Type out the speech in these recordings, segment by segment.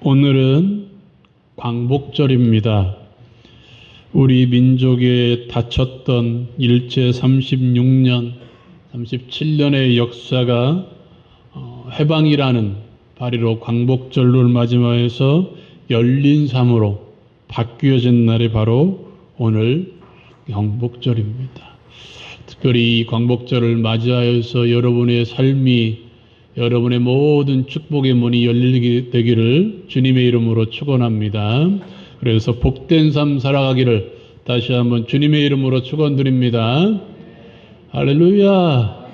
오늘은 광복절입니다. 우리 민족에 닫혔던 일제 36년, 37년의 역사가 해방이라는 발의로 광복절을 맞이하여서 열린 삶으로 바뀌어진 날이 바로 오늘 광복절입니다. 특별히 이 광복절을 맞이하여서 여러분의 삶이, 여러분의 모든 축복의 문이 열리게 되기를 주님의 이름으로 축원합니다. 그래서 복된 삶 살아가기를 다시 한번 주님의 이름으로 축원드립니다. 할렐루야.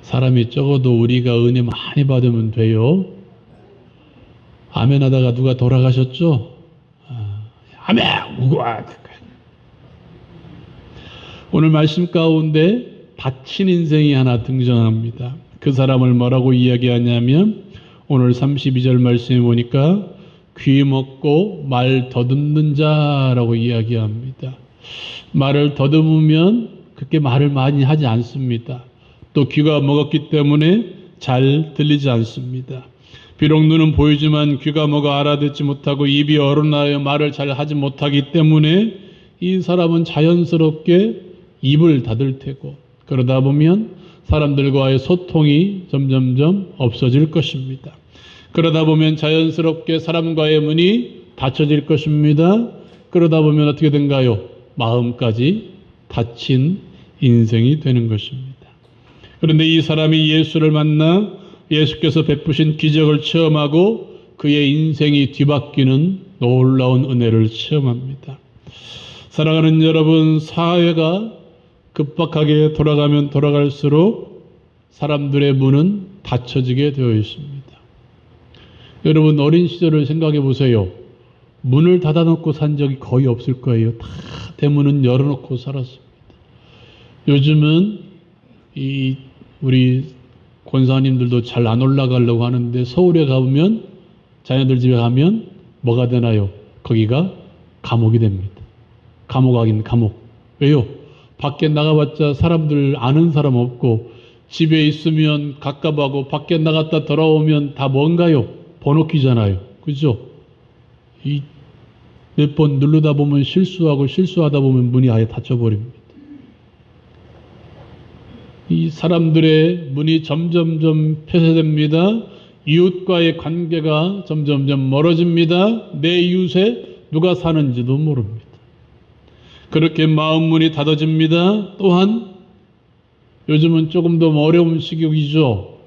사람이 적어도 우리가 은혜 많이 받으면 돼요. 아멘 하다가 누가 돌아가셨죠? 아멘! 우와! 오늘 말씀 가운데 다친 인생이 하나 등장합니다. 그 사람을 뭐라고 이야기하냐면 오늘 32절 말씀에 보니까 귀 먹고 말 더듬는 자라고 이야기합니다. 말을 더듬으면 그렇게 말을 많이 하지 않습니다. 또 귀가 먹었기 때문에 잘 들리지 않습니다. 비록 눈은 보이지만 귀가 먹어 알아듣지 못하고 입이 어긋나여 말을 잘 하지 못하기 때문에 이 사람은 자연스럽게 입을 닫을 테고 그러다 보면 사람들과의 소통이 점점점 없어질 것입니다. 그러다 보면 자연스럽게 사람과의 문이 닫혀질 것입니다. 그러다 보면 어떻게 된가요? 마음까지 닫힌 인생이 되는 것입니다. 그런데 이 사람이 예수를 만나 예수께서 베푸신 기적을 체험하고 그의 인생이 뒤바뀌는 놀라운 은혜를 체험합니다. 사랑하는 여러분, 사회가 급박하게 돌아가면 돌아갈수록 사람들의 문은 닫혀지게 되어 있습니다. 여러분 어린 시절을 생각해 보세요. 문을 닫아놓고 산 적이 거의 없을 거예요. 다 대문은 열어놓고 살았습니다. 요즘은 우리 권사님들도 잘 안 올라가려고 하는데 서울에 가보면 자녀들 집에 가면 뭐가 되나요? 거기가 감옥이 됩니다. 감옥하긴 감옥. 왜요? 밖에 나가봤자 사람들 아는 사람 없고 집에 있으면 갑갑하고 밖에 나갔다 돌아오면 다 뭔가요? 번호키잖아요. 그죠? 몇 번 누르다 보면 실수하다 보면 문이 아예 닫혀버립니다. 이 사람들의 문이 점점점 폐쇄됩니다. 이웃과의 관계가 점점점 멀어집니다. 내 이웃에 누가 사는지도 모릅니다. 그렇게 마음 문이 닫아집니다. 또한 요즘은 조금 더 어려운 시국이죠.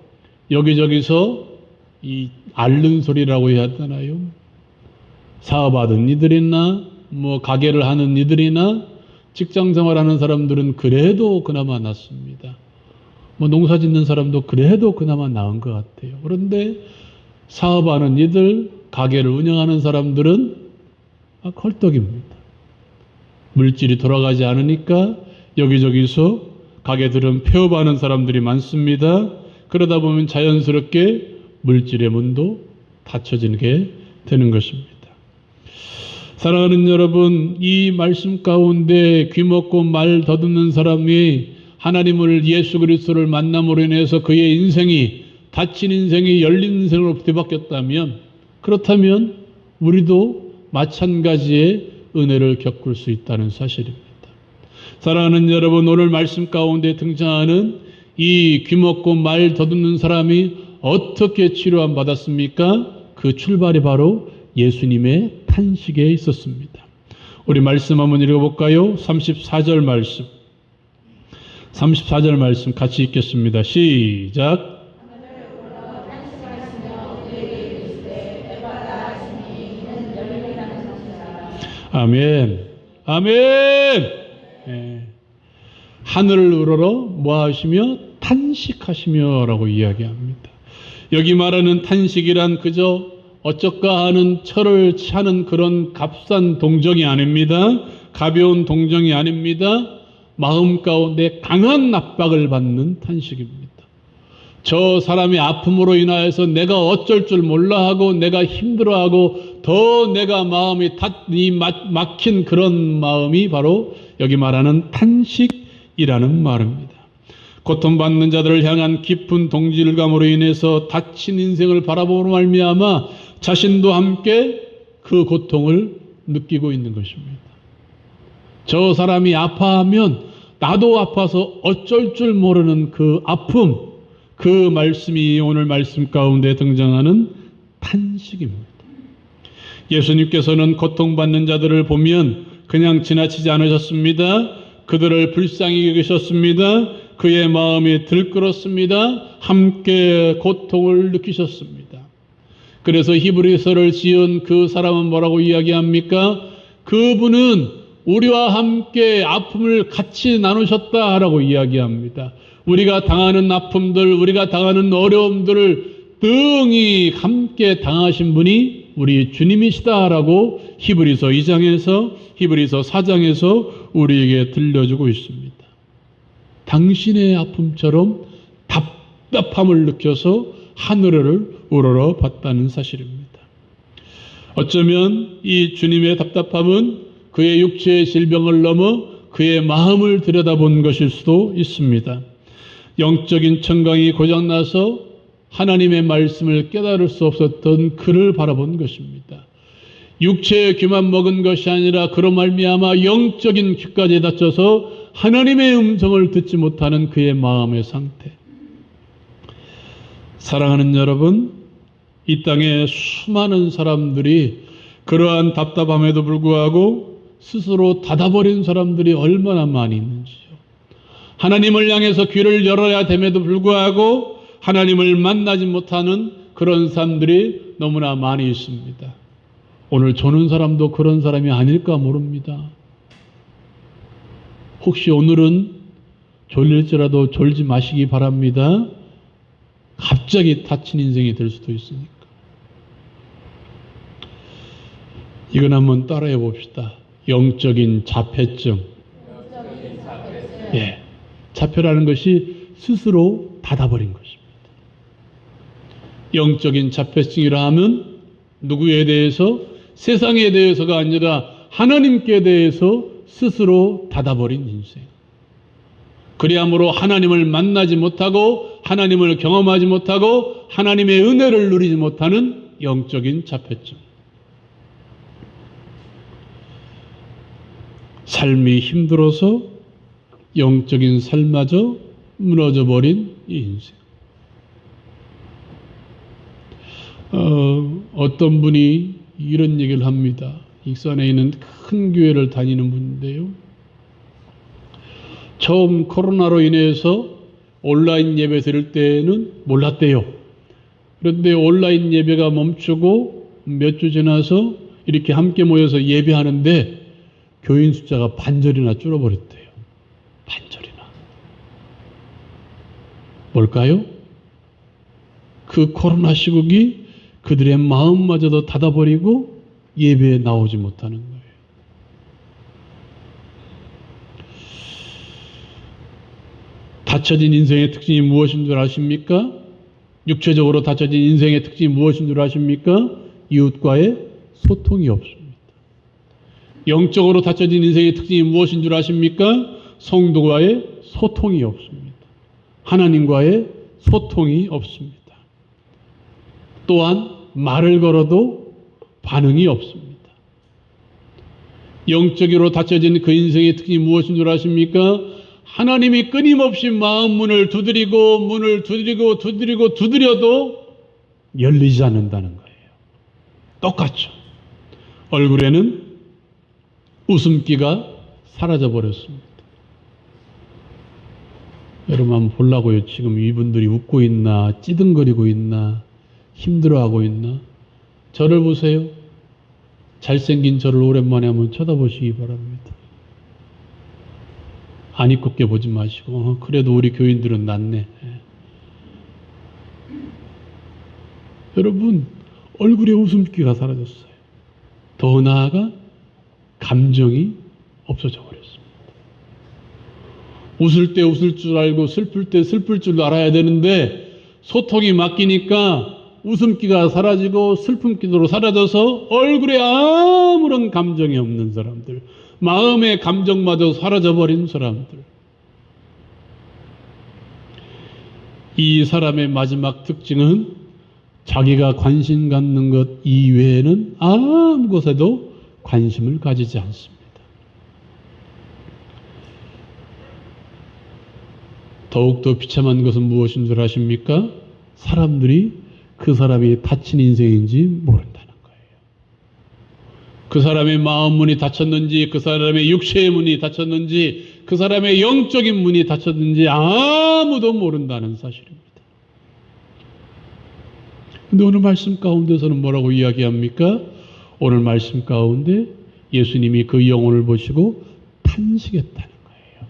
여기저기서 이 앓는 소리라고 해야 되나요? 사업하던 이들이나 가게를 하는 이들이나 직장 생활하는 사람들은 그래도 그나마 낫습니다. 농사 짓는 사람도 그래도 그나마 나은 것 같아요. 그런데 사업하는 이들, 가게를 운영하는 사람들은 헐떡입니다. 물질이 돌아가지 않으니까 여기저기서 가게들은 폐업하는 사람들이 많습니다. 그러다 보면 자연스럽게 물질의 문도 닫혀지게 되는 것입니다. 사랑하는 여러분, 이 말씀 가운데 귀 먹고 말 더듬는 사람이 하나님을 예수 그리스도를 만남으로 인해서 그의 인생이 닫힌 인생이 열린 인생으로 뒤바뀌었다면 그렇다면 우리도 마찬가지의 은혜를 겪을 수 있다는 사실입니다. 사랑하는 여러분, 오늘 말씀 가운데 등장하는 이 귀 먹고 말 더듬는 사람이 어떻게 치료함 받았습니까? 그 출발이 바로 예수님의 탄식에 있었습니다. 우리 말씀 한번 읽어볼까요? 34절 말씀. 34절 말씀 같이 읽겠습니다. 시작. 아멘. 아멘. 네. 하늘을 우러러 뭐 하시며 탄식하시며 라고 이야기합니다. 여기 말하는 탄식이란 그저 어쩌까 하는 철을 차는 그런 값싼 동정이 아닙니다. 가벼운 동정이 아닙니다. 마음 가운데 강한 압박을 받는 탄식입니다. 저 사람의 아픔으로 인하여서 내가 어쩔 줄 몰라 하고 내가 힘들어하고 더 내가 마음이 막힌 그런 마음이 바로 여기 말하는 탄식이라는 말입니다. 고통받는 자들을 향한 깊은 동질감으로 인해서 다친 인생을 바라보므로 말미암아 자신도 함께 그 고통을 느끼고 있는 것입니다. 저 사람이 아파하면 나도 아파서 어쩔 줄 모르는 그 아픔, 그 말씀이 오늘 말씀 가운데 등장하는 탄식입니다. 예수님께서는 고통받는 자들을 보면 그냥 지나치지 않으셨습니다. 그들을 불쌍히 여기셨습니다. 그의 마음이 들끓었습니다. 함께 고통을 느끼셨습니다. 그래서 히브리서를 지은 그 사람은 뭐라고 이야기합니까? 그분은 우리와 함께 아픔을 같이 나누셨다라고 이야기합니다. 우리가 당하는 아픔들, 우리가 당하는 어려움들을 등이 함께 당하신 분이 우리 주님이시다라고 히브리서 2장에서 히브리서 4장에서 우리에게 들려주고 있습니다. 당신의 아픔처럼 답답함을 느껴서 하늘을 우러러 봤다는 사실입니다. 어쩌면 이 주님의 답답함은 그의 육체의 질병을 넘어 그의 마음을 들여다본 것일 수도 있습니다. 영적인 청강이 고장나서 하나님의 말씀을 깨달을 수 없었던 그를 바라본 것입니다. 육체의 귀만 먹은 것이 아니라 그로 말미암아 영적인 귀까지 닫혀서 하나님의 음성을 듣지 못하는 그의 마음의 상태. 사랑하는 여러분, 이 땅에 수많은 사람들이 그러한 답답함에도 불구하고 스스로 닫아버린 사람들이 얼마나 많이 있는지요. 하나님을 향해서 귀를 열어야 됨에도 불구하고 하나님을 만나지 못하는 그런 사람들이 너무나 많이 있습니다. 오늘 조는 사람도 그런 사람이 아닐까 모릅니다. 혹시 오늘은 졸릴지라도 졸지 마시기 바랍니다. 갑자기 다친 인생이 될 수도 있으니까. 이건 한번 따라해 봅시다. 영적인 자폐증. 예, 자폐라는 것이 스스로 닫아버린 것입니다. 영적인 자폐증이라 하면 누구에 대해서, 세상에 대해서가 아니라 하나님께 대해서 스스로 닫아버린 인생. 그리함으로 하나님을 만나지 못하고 하나님을 경험하지 못하고 하나님의 은혜를 누리지 못하는 영적인 자폐증. 삶이 힘들어서 영적인 삶마저 무너져버린 이 인생. 어떤 분이 이런 얘기를 합니다. 익산에 있는 큰 교회를 다니는 분인데요. 처음 코로나로 인해서 온라인 예배 드릴 때는 몰랐대요. 그런데 온라인 예배가 멈추고 몇 주 지나서 이렇게 함께 모여서 예배하는데 교인 숫자가 반절이나 줄어버렸대요. 반절이나. 뭘까요? 그 코로나 시국이 그들의 마음마저도 닫아버리고 예배에 나오지 못하는 거예요. 닫혀진 인생의 특징이 무엇인 줄 아십니까? 육체적으로 닫혀진 인생의 특징이 무엇인 줄 아십니까? 이웃과의 소통이 없습니다. 영적으로 닫혀진 인생의 특징이 무엇인 줄 아십니까? 성도와의 소통이 없습니다. 하나님과의 소통이 없습니다. 또한 말을 걸어도 반응이 없습니다. 영적으로 닫혀진 그 인생의 특징이 무엇인 줄 아십니까? 하나님이 끊임없이 마음 문을 두드려도 열리지 않는다는 거예요. 똑같죠. 얼굴에는 웃음기가 사라져 버렸습니다. 여러분 한번 보려고요. 지금 이분들이 웃고 있나, 찌든거리고 있나, 힘들어하고 있나. 저를 보세요. 잘생긴 저를 오랜만에 한번 쳐다보시기 바랍니다. 안 이쁘게 보지 마시고 그래도 우리 교인들은 낫네. 여러분 얼굴에 웃음기가 사라졌어요. 더 나아가 감정이 없어져 버렸습니다. 웃을 때 웃을 줄 알고 슬플 때 슬플 줄 알아야 되는데 소통이 막히니까 웃음기가 사라지고 슬픔기도 사라져서 얼굴에 아무런 감정이 없는 사람들, 마음의 감정마저 사라져버린 사람들. 이 사람의 마지막 특징은 자기가 관심 갖는 것 이외에는 아무 곳에도 관심을 가지지 않습니다. 더욱더 비참한 것은 무엇인 줄 아십니까? 사람들이 그 사람이 닫힌 인생인지 모른다는 거예요. 그 사람의 마음 문이 닫혔는지, 그 사람의 육체의 문이 닫혔는지, 그 사람의 영적인 문이 닫혔는지 아무도 모른다는 사실입니다. 근데 오늘 말씀 가운데서는 뭐라고 이야기합니까? 오늘 말씀 가운데 예수님이 그 영혼을 보시고 탄식했다는 거예요.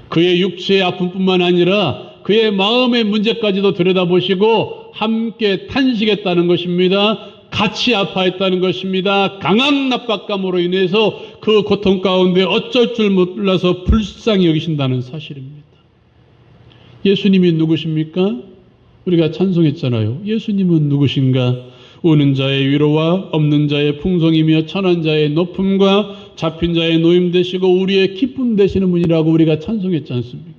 그의 육체의 아픔뿐만 아니라 그의 마음의 문제까지도 들여다보시고 함께 탄식했다는 것입니다. 같이 아파했다는 것입니다. 강한 압박감으로 인해서 그 고통 가운데 어쩔 줄 몰라서 불쌍히 여기신다는 사실입니다. 예수님이 누구십니까? 우리가 찬송했잖아요. 예수님은 누구신가? 우는 자의 위로와 없는 자의 풍성이며 천한 자의 높음과 잡힌 자의 노임 되시고 우리의 기쁨 되시는 분이라고 우리가 찬송했지 않습니까?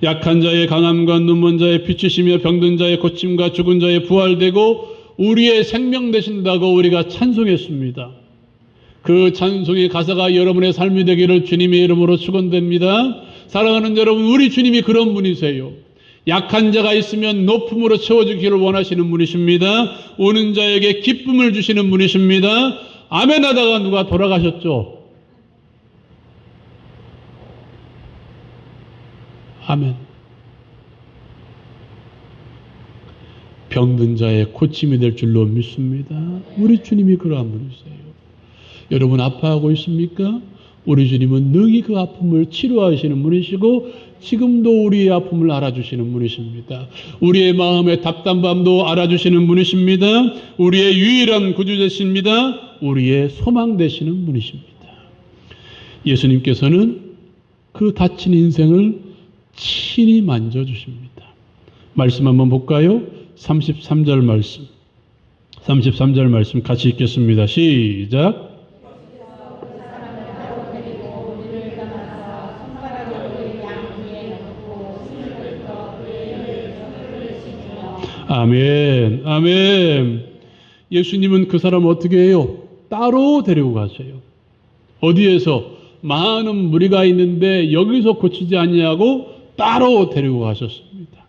약한 자의 강함과 눈먼 자의 빛이시며 병든 자의 고침과 죽은 자의 부활되고 우리의 생명 되신다고 우리가 찬송했습니다. 그 찬송의 가사가 여러분의 삶이 되기를 주님의 이름으로 축원됩니다. 사랑하는 여러분, 우리 주님이 그런 분이세요. 약한 자가 있으면 높음으로 채워주기를 원하시는 분이십니다. 우는 자에게 기쁨을 주시는 분이십니다. 아멘 하다가 누가 돌아가셨죠? 아멘. 병든 자의 고침이 될 줄로 믿습니다. 우리 주님이 그러한 분이세요. 여러분 아파하고 있습니까? 우리 주님은 능히 그 아픔을 치료하시는 분이시고 지금도 우리의 아픔을 알아주시는 분이십니다. 우리의 마음의 답답함도 알아주시는 분이십니다. 우리의 유일한 구주 되십니다. 우리의 소망 되시는 분이십니다. 예수님께서는 그 다친 인생을 친히 만져주십니다. 말씀 한번 볼까요? 33절 말씀. 33절 말씀 같이 읽겠습니다. 시작. 아멘, 아멘. 예수님은 그 사람을 어떻게 해요? 따로 데리고 가세요. 어디에서? 많은 무리가 있는데 여기서 고치지 아니하고 따로 데리고 가셨습니다.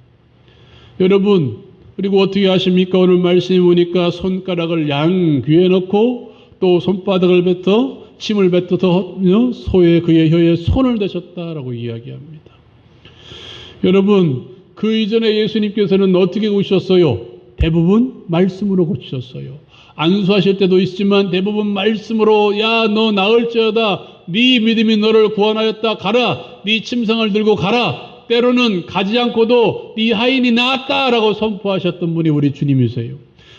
여러분, 그리고 어떻게 하십니까? 오늘 말씀해 보니까 손가락을 양 귀에 넣고 또 손바닥을 뱉어 침을 뱉어서 소의 그의 혀에 손을 대셨다라고 이야기합니다. 여러분, 그 이전에 예수님께서는 어떻게 고치셨어요? 대부분 말씀으로 고치셨어요. 안수하실 때도 있지만 대부분 말씀으로 야 너 나을지어다 네 믿음이 너를 구원하였다 가라 네 침상을 들고 가라 때로는 가지 않고도 네 하인이 나았다라고 선포하셨던 분이 우리 주님이세요.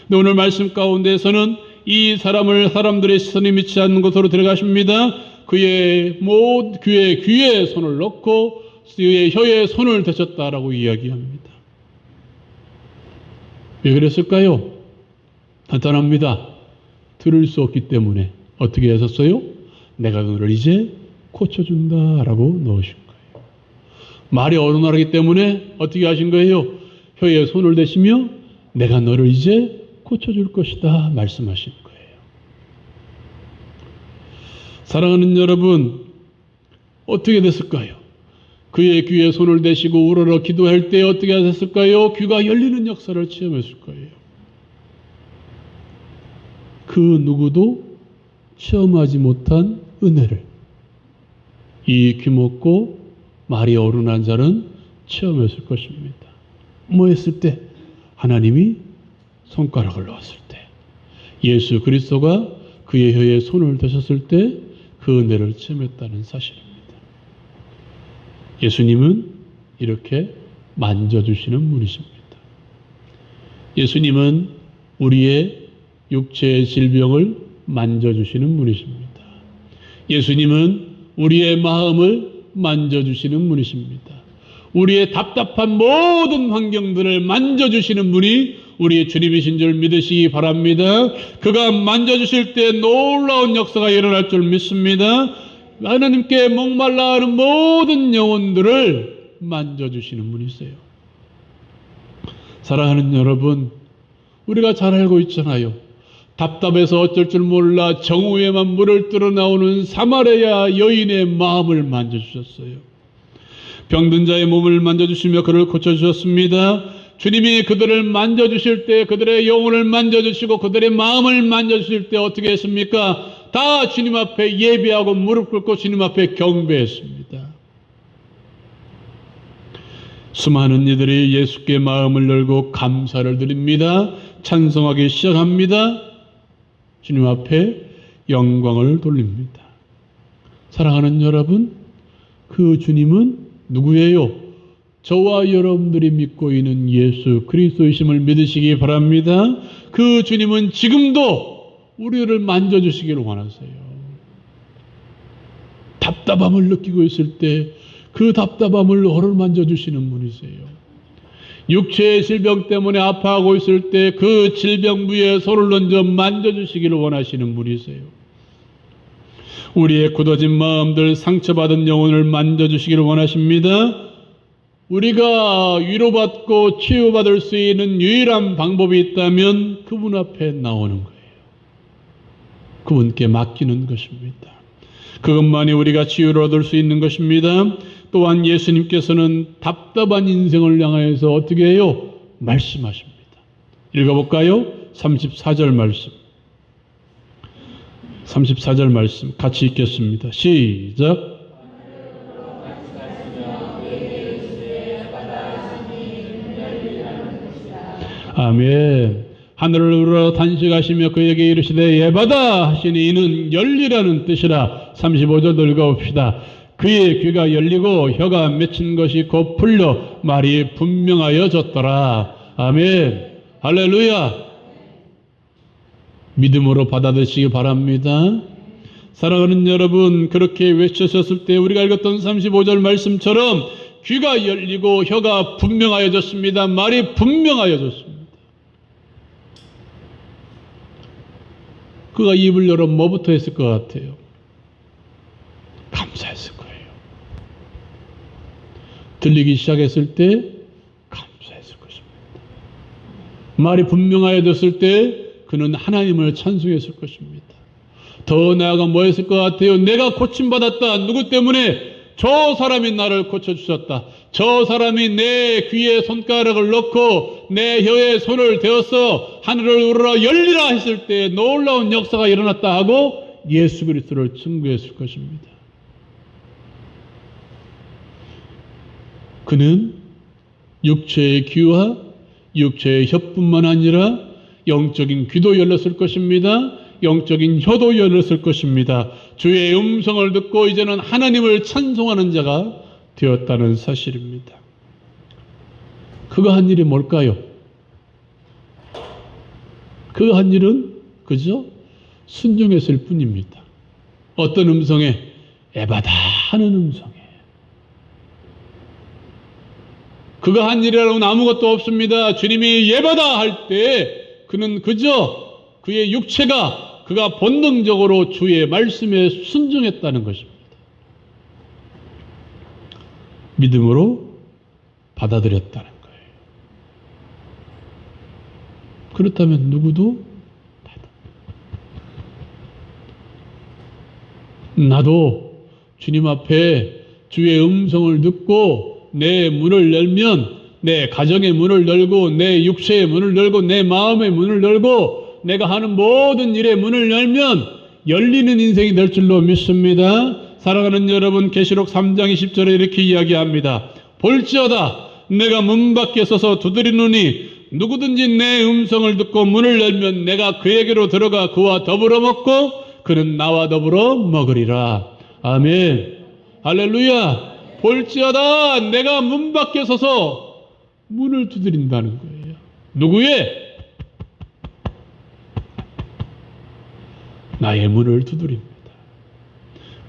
근데 오늘 말씀 가운데서는 이 사람을 사람들의 시선이 미치지 않는 곳으로 들어가십니다. 그의 귀에 손을 넣고 그의 혀에 손을 대셨다라고 이야기합니다. 왜 그랬을까요? 간단합니다. 들을 수 없기 때문에 어떻게 하셨어요? 내가 너를 이제 고쳐준다라고 넣으신 거예요. 말이 어른하기 때문에 어떻게 하신 거예요? 혀에 손을 대시며 내가 너를 이제 고쳐줄 것이다 말씀하신 거예요. 사랑하는 여러분, 어떻게 됐을까요? 그의 귀에 손을 대시고 우러러 기도할 때 어떻게 하셨을까요? 귀가 열리는 역사를 체험했을 거예요. 그 누구도 체험하지 못한 은혜를 이 귀먹고 말이 어른한 자는 체험했을 것입니다. 뭐 했을 때? 하나님이 손가락을 넣었을 때, 예수 그리스도가 그의 혀에 손을 대셨을 때 그 은혜를 체험했다는 사실입니다. 예수님은 이렇게 만져주시는 분이십니다. 예수님은 우리의 육체의 질병을 만져주시는 분이십니다. 예수님은 우리의 마음을 만져주시는 분이십니다. 우리의 답답한 모든 환경들을 만져주시는 분이 우리의 주님이신 줄 믿으시기 바랍니다. 그가 만져주실 때 놀라운 역사가 일어날 줄 믿습니다. 하나님께 목말라 하는 모든 영혼들을 만져주시는 분이세요. 사랑하는 여러분, 우리가 잘 알고 있잖아요. 답답해서 어쩔 줄 몰라 정오에만 물을 뚫어 나오는 사마리아 여인의 마음을 만져주셨어요. 병든 자의 몸을 만져주시며 그를 고쳐주셨습니다. 주님이 그들을 만져주실 때, 그들의 영혼을 만져주시고 그들의 마음을 만져주실 때 어떻게 했습니까? 다 주님 앞에 예배하고 무릎 꿇고 주님 앞에 경배했습니다. 수많은 이들이 예수께 마음을 열고 감사를 드립니다. 찬송하기 시작합니다. 주님 앞에 영광을 돌립니다. 사랑하는 여러분, 그 주님은 누구예요? 저와 여러분들이 믿고 있는 예수 그리스도이심을 믿으시기 바랍니다. 그 주님은 지금도 우리를 만져주시기를 원하세요. 답답함을 느끼고 있을 때 그 답답함을 어루만져주시는 분이세요. 육체의 질병 때문에 아파하고 있을 때 그 질병 부위에 손을 얹어 만져주시기를 원하시는 분이세요. 우리의 굳어진 마음들, 상처받은 영혼을 만져주시기를 원하십니다. 우리가 위로받고 치유받을 수 있는 유일한 방법이 있다면 그분 앞에 나오는 거예요. 그분께 맡기는 것입니다. 그것만이 우리가 치유를 얻을 수 있는 것입니다. 또한 예수님께서는 답답한 인생을 향하여서 어떻게 해요? 말씀하십니다. 읽어볼까요? 34절 말씀. 34절 말씀 같이 읽겠습니다. 시작. 아멘. 하늘을 우러러 단식하시며 그에게 이르시되 예받아 하시니 이는 열리라는 뜻이라. 35절 읽어봅시다. 그의 귀가 열리고 혀가 맺힌 것이 곧 풀려 말이 분명하여졌더라. 아멘. 할렐루야. 믿음으로 받아들이시기 바랍니다. 사랑하는 여러분, 그렇게 외치셨을 때 우리가 읽었던 35절 말씀처럼 귀가 열리고 혀가 분명하여졌습니다. 말이 분명하여졌습니다. 그가 입을 열어 뭐부터 했을 것 같아요? 감사했을 거예요. 들리기 시작했을 때 감사했을 것입니다. 말이 분명하여졌을 때 그는 하나님을 찬송했을 것입니다. 더 나아가 뭐 했을 것 같아요? 내가 고침받았다. 누구 때문에? 저 사람이 나를 고쳐주셨다. 저 사람이 내 귀에 손가락을 넣고 내 혀에 손을 대어서 하늘을 우러러 열리라 했을 때 놀라운 역사가 일어났다 하고 예수 그리스도를 증거했을 것입니다. 그는 육체의 귀와 육체의 혀뿐만 아니라 영적인 귀도 열렸을 것입니다. 영적인 혀도 열렸을 것입니다. 주의 음성을 듣고 이제는 하나님을 찬송하는 자가 되었다는 사실입니다. 그가 한 일이 뭘까요? 그가 한 일은 그저 순종했을 뿐입니다. 어떤 음성에? 에바다 하는 음성에. 그가 한 일이라고는 아무것도 없습니다. 주님이 예바다 할 때 그는 그저 그의 육체가 그가 본능적으로 주의 말씀에 순종했다는 것입니다. 믿음으로 받아들였다는 거예요. 그렇다면 누구도 나도 주님 앞에 주의 음성을 듣고 내 문을 열면 내 가정의 문을 열고 내 육체의 문을 열고 내 마음의 문을 열고 내가 하는 모든 일의 문을 열면 열리는 인생이 될 줄로 믿습니다. 사랑하는 여러분, 계시록 3장 20절에 이렇게 이야기합니다. 볼지어다 내가 문 밖에 서서 두드리노니 누구든지 내 음성을 듣고 문을 열면 내가 그에게로 들어가 그와 더불어 먹고 그는 나와 더불어 먹으리라. 아멘. 할렐루야. 볼지어다 내가 문 밖에 서서 문을 두드린다는 거예요. 누구의? 나의 문을 두드립니다.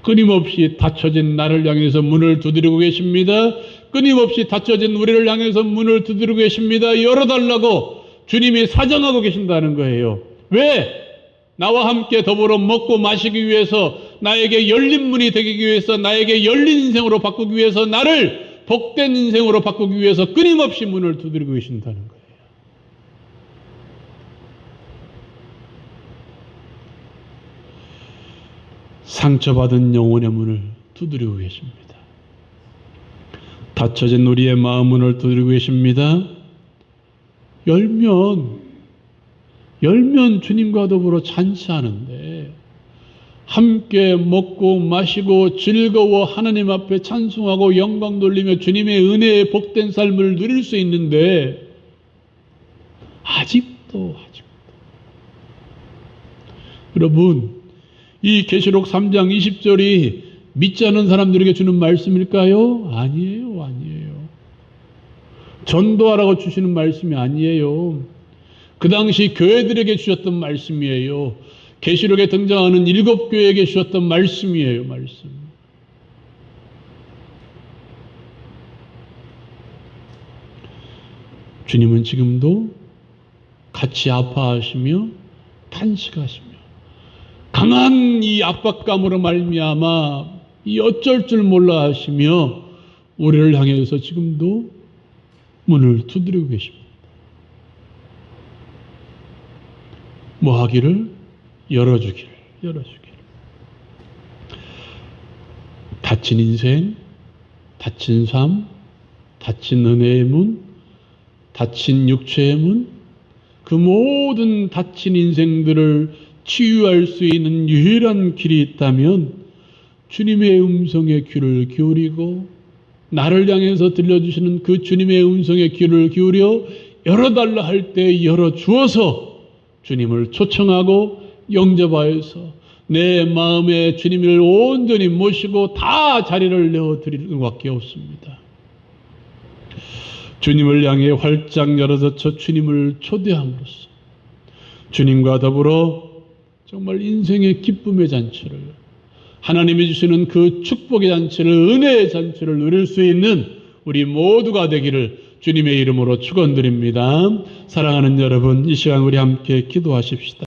끊임없이 닫혀진 나를 향해서 문을 두드리고 계십니다. 끊임없이 닫혀진 우리를 향해서 문을 두드리고 계십니다. 열어달라고 주님이 사정하고 계신다는 거예요. 왜? 나와 함께 더불어 먹고 마시기 위해서, 나에게 열린 문이 되기 위해서, 나에게 열린 인생으로 바꾸기 위해서 나를 복된 인생으로 바꾸기 위해서 끊임없이 문을 두드리고 계신다는 거예요. 상처받은 영혼의 문을 두드리고 계십니다. 닫혀진 우리의 마음 문을 두드리고 계십니다. 열면 주님과 더불어 잔치하는데 함께 먹고 마시고 즐거워 하나님 앞에 찬송하고 영광 돌리며 주님의 은혜의 복된 삶을 누릴 수 있는데 아직도 여러분, 이 계시록 3장 20절이 믿지 않는 사람들에게 주는 말씀일까요? 아니에요. 전도하라고 주시는 말씀이 아니에요. 그 당시 교회들에게 주셨던 말씀이에요. 계시록에 등장하는 7교회에게 주셨던 말씀이에요. 말씀. 주님은 지금도 같이 아파하시며 탄식하시며 강한 이 압박감으로 말미암아 이 어쩔 줄 몰라 하시며 우리를 향해서 지금도 문을 두드리고 계십니다. 뭐 하기를? 열어주기를. 닫힌 인생, 닫힌 삶, 닫힌 은혜의 문, 닫힌 육체의 문, 그 모든 닫힌 인생들을 치유할 수 있는 유일한 길이 있다면 주님의 음성에 귀를 기울이고 나를 향해서 들려주시는 그 주님의 음성에 귀를 기울여 열어달라 할 때 열어주어서 주님을 초청하고 영접하여서 내 마음에 주님을 온전히 모시고 다 자리를 내어드리는 것밖에 없습니다. 주님을 향해 활짝 열어젖혀 주님을 초대함으로써 주님과 더불어 정말 인생의 기쁨의 잔치를, 하나님이 주시는 그 축복의 잔치를, 은혜의 잔치를 누릴 수 있는 우리 모두가 되기를 주님의 이름으로 축원드립니다. 사랑하는 여러분, 이 시간 우리 함께 기도하십시다.